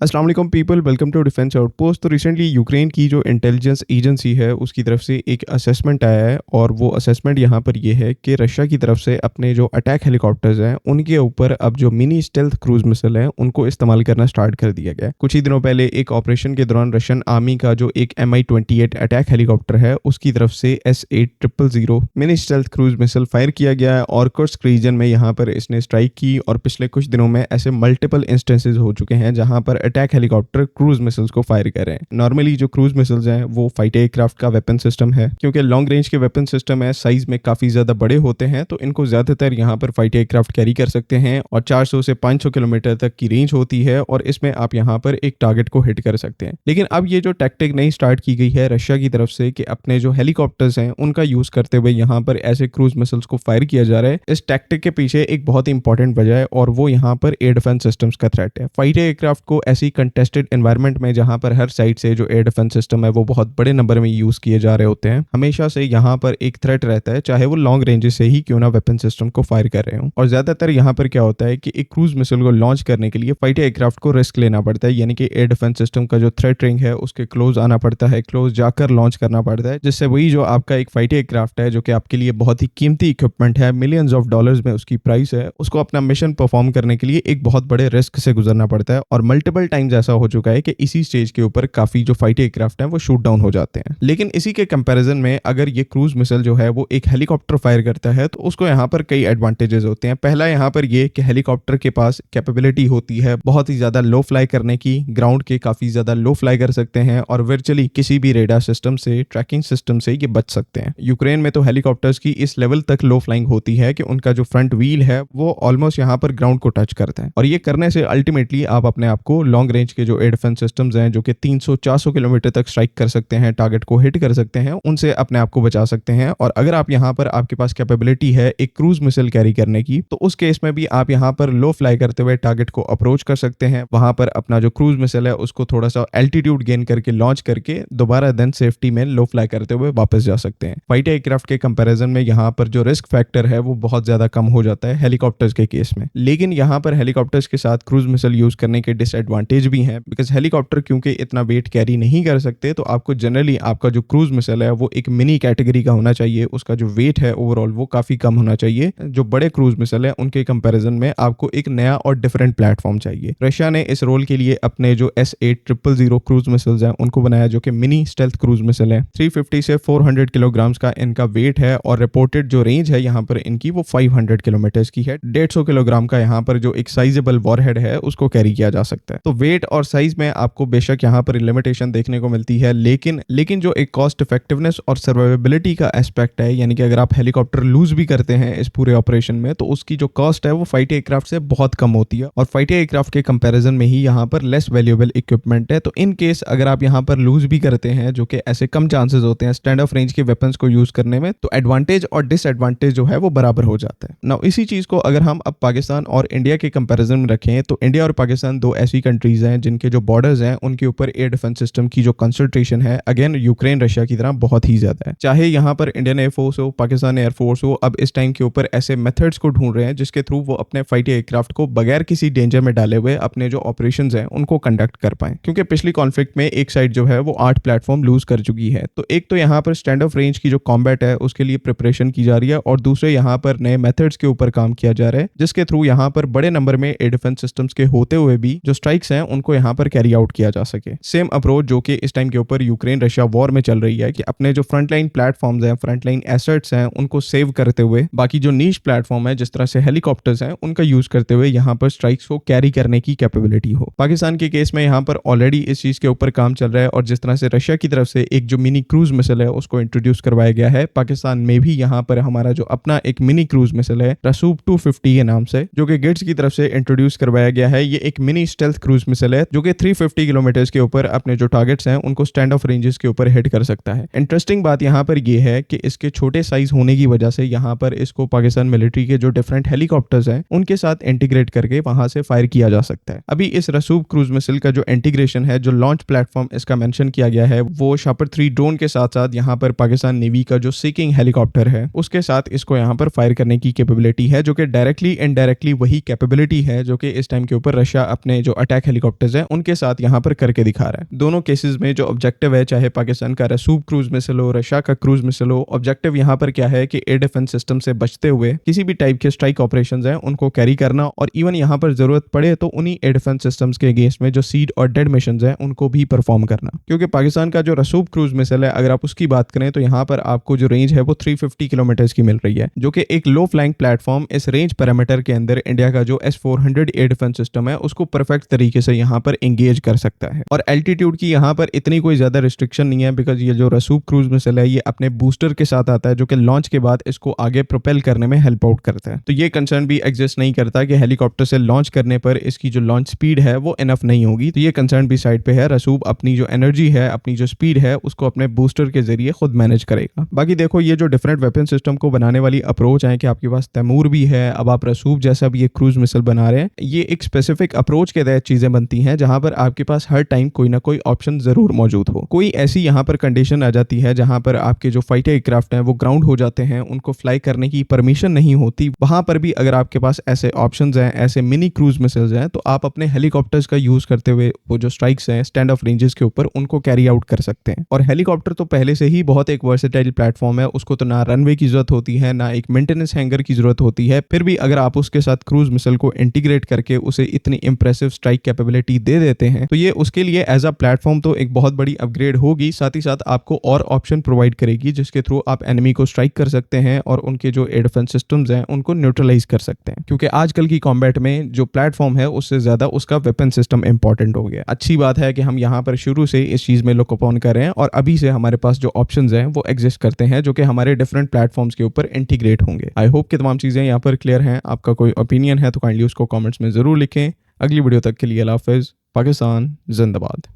अस्सलाम वालेकुम people, welcome to defence outpost. तो रिसेंटली यूक्रेन की जो इंटेलिजेंस एजेंसी है उसकी तरफ से एक असेसमेंट आया है और वो असेसमेंट यहाँ पर ये है कि रशिया की तरफ से अपने जो अटैक हेलीकॉप्टर्स हैं उनके ऊपर अब जो मिनी स्टेल्थ क्रूज मिसाइल हैं उनको इस्तेमाल करना स्टार्ट कर दिया गया है। कुछ ही दिनों पहले एक ऑपरेशन के दौरान रशियन आर्मी का जो एक MI-28 अटैक हेलीकॉप्टर है उसकी तरफ से S8000 mini stealth cruise missile fire किया गया है और कुर्स्क रीजन में यहाँ पर इसने स्ट्राइक की और पिछले कुछ दिनों में ऐसे मल्टीपल इंस्टेंसेस हो चुके हैं जहां पर अटैक हेलीकॉप्टर क्रूज मिसाइल्स को फायर कर रहे हैं। नॉर्मली जो क्रूज मिसाइल्स हैं वो फाइटर एयरक्राफ्ट का वेपन सिस्टम है, क्योंकि लॉन्ग रेंज के वेपन सिस्टम है, साइज में काफी ज्यादा बड़े होते हैं तो इनको ज्यादातर यहाँ पर फाइटर एयरक्राफ्ट कैरी कर सकते हैं और 400 से 500 किलोमीटर तक की रेंज होती है और इसमें आप यहाँ पर एक टारगेट को हिट कर सकते हैं। लेकिन अब ये जो टैक्टिक नई स्टार्ट की गई है रशिया की तरफ से कि अपने जो हेलीकॉप्टर्स हैं उनका यूज करते हुए यहाँ पर ऐसे क्रूज मिसाइल्स को फायर किया जा रहा है, इस टैक्टिक के पीछे एक बहुत ही इंपॉर्टेंट वजह है और वो यहाँ पर एयर डिफेंस सिस्टम्स का थ्रेट है। फाइटर एयरक्राफ्ट को ऐसी कंटेस्टेड एनवायरनमेंट में जहां पर हर साइड से जो एयर डिफेंस सिस्टम है वो बहुत बड़े नंबर में यूज किए जा रहे होते हैं, हमेशा से यहाँ पर एक थ्रेट रहता है, चाहे वो लॉन्ग रेंज से ही क्यों ना वेपन सिस्टम को फायर कर रहे हो। और ज्यादातर यहाँ पर क्या होता है कि एक क्रूज मिसाइल को लॉन्च करने के लिए फाइटर एयरक्राफ्ट को रिस्क लेना पड़ता है, यानी कि एयर डिफेंस सिस्टम का जो थ्रेट रिंग है उसके क्लोज आना पड़ता है, क्लोज जाकर लॉन्च करना पड़ता है, जिससे वही जो आपका एक फाइटर एयरक्राफ्ट है जो कि आपके लिए बहुत ही कीमती इक्विपमेंट है, मिलियंस ऑफ डॉलर्स में उसकी प्राइस है, उसको अपना मिशन परफॉर्म करने के लिए एक बहुत बड़े रिस्क से गुजरना पड़ता है। और मल्टीपल टाइम्स ऐसा हो चुका है कि इसी स्टेज के ऊपर काफी जो फाइटर एयरक्राफ्ट हैं वो शूट डाउन हो जाते हैं। लेकिन इसी के कंपैरिजन में अगर ये क्रूज मिसाइल जो है वो एक हेलीकॉप्टर फायर करता है तो उसको यहाँ पर कई एडवांटेजेस होते हैं। पहला यहाँ पर ये कि हेलीकॉप्टर के पास कैपेबिलिटी होती है बहुत ही ज्यादा लो फ्लाई करने की, ग्राउंड के काफी ज्यादा लो फ्लाई कर सकते हैं और वर्चुअली किसी भी रेडार सिस्टम से, ट्रैकिंग सिस्टम से ये बच सकते हैं। यूक्रेन में तो हेलीकॉप्टर्स की इस लेवल तक लो फ्लाइंग होती है कि उनका जो फ्रंट व्हील है वो ऑलमोस्ट यहाँ पर ग्राउंड को टच करता है और ये करने से अल्टीमेटली आप अपने आप को लॉन्ग रेंज के जो एयर डिफेंस सिस्टम्स हैं जो कि 300-400 किलोमीटर तक स्ट्राइक कर सकते हैं, टारगेट को हिट कर सकते हैं, उनसे अपने आप को बचा सकते हैं। और अगर आप यहाँ पर आपके पास कैपेबिलिटी है एक क्रूज मिसाइल कैरी करने की तो उस केस में भी आप यहाँ पर लो फ्लाई करते हुए टारगेट को अप्रोच कर सकते हैं, वहां पर अपना जो क्रूज मिसाइल है उसको थोड़ा सा एल्टीट्यूड गेन करके लॉन्च करके दोबारा देन सेफ्टी में लो फ्लाई करते हुए वापस जा सकते हैं। फाइटर एयरक्राफ्ट के कंपैरिजन में यहाँ पर जो रिस्क फैक्टर है वो बहुत ज्यादा कम हो जाता है हेलीकॉप्टर्स के केस में। लेकिन यहाँ पर हेलीकॉप्टर्स के साथ क्रूज मिसाइल यूज करने के डिसएडवांटेज भी हैं, बिकॉज हेलीकॉप्टर क्योंकि इतना वेट कैरी नहीं कर सकते तो आपको जनरली आपका जो क्रूज मिसाइल है वो एक मिनी कैटेगरी का होना चाहिए, उसका जो वेट है ओवरऑल वो काफी कम होना चाहिए। जो बड़े क्रूज मिसाइल है उनके कंपैरिजन में आपको एक नया और डिफरेंट प्लेटफॉर्म चाहिए। रशिया ने इस रोल के लिए अपने जो S8000 क्रूज मिसाइल्स हैं उनको बनाया जो कि मिनी स्टेल्थ क्रूज मिसाइल है। 350 से 400 किलोग्राम्स का इनका वेट है और रिपोर्टेड जो रेंज है यहाँ पर इनकी वो 500 किलोमीटर की है। 150 किलोग्राम का यहाँ पर जो एक साइजेबल वॉरहेड है उसको कैरी किया जा सकता है। तो वेट और साइज में आपको बेशक यहाँ पर लिमिटेशन देखने को मिलती है, लेकिन जो एक कॉस्ट इफेक्टिवनेस और सर्वाइवेबिलिटी का एस्पेक्ट है, यानी कि अगर आप हेलीकॉप्टर लूज भी करते हैं इस पूरे ऑपरेशन में तो उसकी जो कॉस्ट है वो फाइटर एयरक्राफ्ट से बहुत कम होती है और फाइटर एयरक्राफ्ट के कंपैरिजन में ही यहाँ पर लेस वैल्यूएबल इक्विपमेंट है। तो इन केस अगर आप यहाँ पर लूज भी करते हैं जो कि ऐसे कम चांसेस होते हैं स्टैंड ऑफ रेंज के वेपन्स को यूज करने में, तो एडवांटेज और डिसएडवांटेज जो है वो बराबर हो जाता है ना। इसी चीज को अगर हम अब पाकिस्तान और इंडिया के कंपैरिजन में रखें तो इंडिया और पाकिस्तान दो ऐसी कंट्रीज हैं जिनके जो बॉर्डर्स हैं उनके ऊपर एयर डिफेंस सिस्टम की जो कंसंट्रेशन है अगेन यूक्रेन रशिया की तरह बहुत ही ज्यादा है। चाहे यहाँ पर इंडियन एयरफोर्स हो, पाकिस्तान एयरफोर्स हो, अब इस टाइम के ऊपर ऐसे मेथड्स को ढूंढ रहे हैं जिसके थ्रू वो अपने फाइटर एयरक्राफ्ट को बगैर किसी डेंजर में डाले हुए अपने जो ऑपरेशंस हैं उनको कंडक्ट कर पाए, क्योंकि पिछली कॉन्फ्लिक्ट में एक साइड जो है वो 8 प्लेटफॉर्म लूज कर चुकी है। तो एक तो यहाँ पर स्टैंड ऑफ रेंज की जो कॉम्बैट है उसके लिए प्रिपरेशन की जा रही है और दूसरे यहाँ पर नए मेथड्स के ऊपर काम किया जा रहा है जिसके थ्रू यहाँ पर बड़े नंबर में एयर डिफेंस सिस्टम्स के होते हुए भी जो स्ट्राइक्स हैं उनको यहाँ पर कैरी आउट किया जा सके। सेम अप्रोच जो कि इस टाइम के ऊपर यूक्रेन रशिया वॉर में चल रही है कि अपने जो फ्रंटलाइन प्लेटफॉर्म्स हैं, फ्रंटलाइन एसेट्स हैं, उनको सेव करते हुए बाकी जो नीश प्लेटफॉर्म है जिस तरह से हेलीकॉप्टर्स हैं उनका यूज करते हुए यहाँ पर स्ट्राइक्स को कैरी करने की कैपेबिलिटी हो। पाकिस्तान के केस में यहाँ पर ऑलरेडी इस चीज के ऊपर काम चल रहा है और जिस तरह से रशिया की तरफ से एक जो मिनी क्रूज मिसाइल है उसको इंट्रोड्यूस करवाया गया है, पाकिस्तान में भी यहाँ पर हमारा जो अपना एक मिनी क्रूज मिसाइल है रसूब 250 के नाम से जो कि गेट्स की तरफ से इंट्रोड्यूस करवाया गया है। ये एक मिनी स्टेल्थ क्रूज मिसाइल है जो कि 350 किलोमीटर के ऊपर अपने जो टारगेट्स हैं उनको स्टैंड ऑफ रेंजेस के ऊपर हिट कर सकता है। इंटरेस्टिंग बात यहाँ पर यह है कि इसके छोटे साइज होने की वजह से यहाँ पर इसको पाकिस्तान मिलिट्री के जो डिफरेंट हेलीकॉप्टर्स हैं उनके साथ इंटीग्रेट करके वहां से फायर किया जा सकता है। अभी इस रसूब क्रूज मिसाइल का जो इंटीग्रेशन है, जो लॉन्च प्लेटफॉर्म इसका मेंशन किया गया है, वो शापर 3 ड्रोन के साथ साथ यहाँ पर पाकिस्तान नेवी का जो सीकिंग हेलीकॉप्टर है उसके साथ इसको यहाँ पर फायर करने की कैपेबिलिटी है, जो कि डायरेक्टली इनडायरेक्टली वही कैपेबिलिटी है जो कि इस टाइम के ऊपर रशिया अपने जो अटैक हेलीकॉप्टर्स हैं उनके साथ यहाँ पर करके दिखा रहा है। दोनों केसेस में जो ऑब्जेक्टिव है, चाहे पाकिस्तान का रसूब क्रूज मिसाइल हो, रशिया का क्रूज मिसाइल हो, ऑब्जेक्टिव यहाँ पर क्या है कि एयर डिफेंस सिस्टम से बचते हुए किसी भी टाइप के स्ट्राइक ऑपरेशंस हैं उनको कैरी करना, और इवन यहाँ पर जरूरत पड़े तो उन्हीं एयर डिफेंस सिस्टम्स के अगेंस्ट में जो सीड और डेड मिशंस हैं उनको भी परफॉर्म करना। क्योंकि पाकिस्तान का जो रसूब क्रूज मिसाइल है, अगर आप उसकी बात करें तो यहाँ पर आपको जो रेंज है वो 350 किलोमीटर्स की मिल रही है, जो कि एक लो फ्लाइंग प्लेटफॉर्म इस रेंज पैरामीटर के अंदर इंडिया का जो S-400 एयर डिफेंस सिस्टम है उसको परफेक्ट तरीके से यहाँ पर एंगेज कर सकता है। और एल्टीट्यूड की यहाँ पर इतनी कोई ज्यादा रिस्ट्रिक्शन नहीं है, बिकॉज ये जो रसूब क्रूज मिसाइल है ये अपने बूस्टर के साथ आता है जो कि लॉन्च के बाद इसको आगे प्रोपेल करने में हेल्प आउट करता है। तो ये कंसर्न भी एग्जिस्ट नहीं करता कि हेलीकॉप्टर से लॉन्च करने पर इसकी जो लॉन्च स्पीड है वो इनफ नहीं होगी। तो ये कंसर्न भी साइड पे है। रसूब अपनी जो एनर्जी है, अपनी जो स्पीड है उसको अपने बूस्टर के जरिए खुद मैनेज करेगा। बाकी देखो, ये जो डिफरेंट वेपन सिस्टम को बनाने वाली अप्रोच है कि आपके पास तैमूर भी है, अब आप रसूब जैसा भी ये क्रूज मिसाइल बना रहे हैं, ये एक स्पेसिफिक अप्रोच के तहत चीजें बनती हैं जहां पर आपके पास हर टाइम कोई ना कोई ऑप्शन जरूर मौजूद हो। कोई ऐसी यहाँ पर कंडीशन आ जाती है जहां पर आपके जो फाइटर एयरक्राफ्ट हैं वो ग्राउंड हो जाते हैं, उनको फ्लाई करने की परमिशन नहीं होती, वहां पर भी अगर आपके पास ऐसे ऑप्शंस हैं, ऐसे मिनी क्रूज मिसाइल्स हैं, तो आप अपने हेलीकॉप्टर्स का यूज करते हुए वो जो स्ट्राइक्स हैं स्टैंड ऑफ रेंजेस के ऊपर उनको कैरी आउट कर सकते हैं। और हेलीकॉप्टर तो पहले से ही बहुत एक वर्सेटाइल प्लेटफॉर्म है, उसको तो ना रनवे की जरूरत होती है, ना एक मेंटेनेंस हैंगर की जरूरत होती है। फिर भी अगर आप उसके साथ क्रूज मिसाइल को इंटीग्रेट करके उसे इतनी इंप्रेसिव स्ट्राइक कैपेबिलिटी दे देते हैं, तो ये उसके लिए एज अ प्लेटफॉर्म तो एक बहुत बड़ी अपग्रेड होगी, साथ ही साथ आपको और ऑप्शन प्रोवाइड करेगी जिसके थ्रू आप एनिमी को स्ट्राइक कर सकते हैं और उनके जो एयर डिफेंस सिस्टम्स हैं उनको न्यूट्रलाइज कर सकते हैं। क्योंकि आजकल की कॉम्बैट में जो प्लेटफॉर्म है उससे ज्यादा उसका वेपन सिस्टम इंपॉर्टेंट हो गया। अच्छी बात है कि हम यहाँ पर शुरू से इस चीज में लुक अपॉन कर रहे हैं और अभी से हमारे पास जो ऑप्शंस हैं वो एग्जिस्ट करते हैं जो कि हमारे डिफरेंट प्लेटफॉर्म्स के ऊपर इंटीग्रेट होंगे। आई होप कि तमाम चीजें यहाँ पर क्लियर हैं। आपका कोई ओपिनियन है तो काइंडली उसको कमेंट्स में जरूर लिखें। अगली वीडियो तक के लिए अल्लाह हाफिज़। पाकिस्तान जिंदाबाद।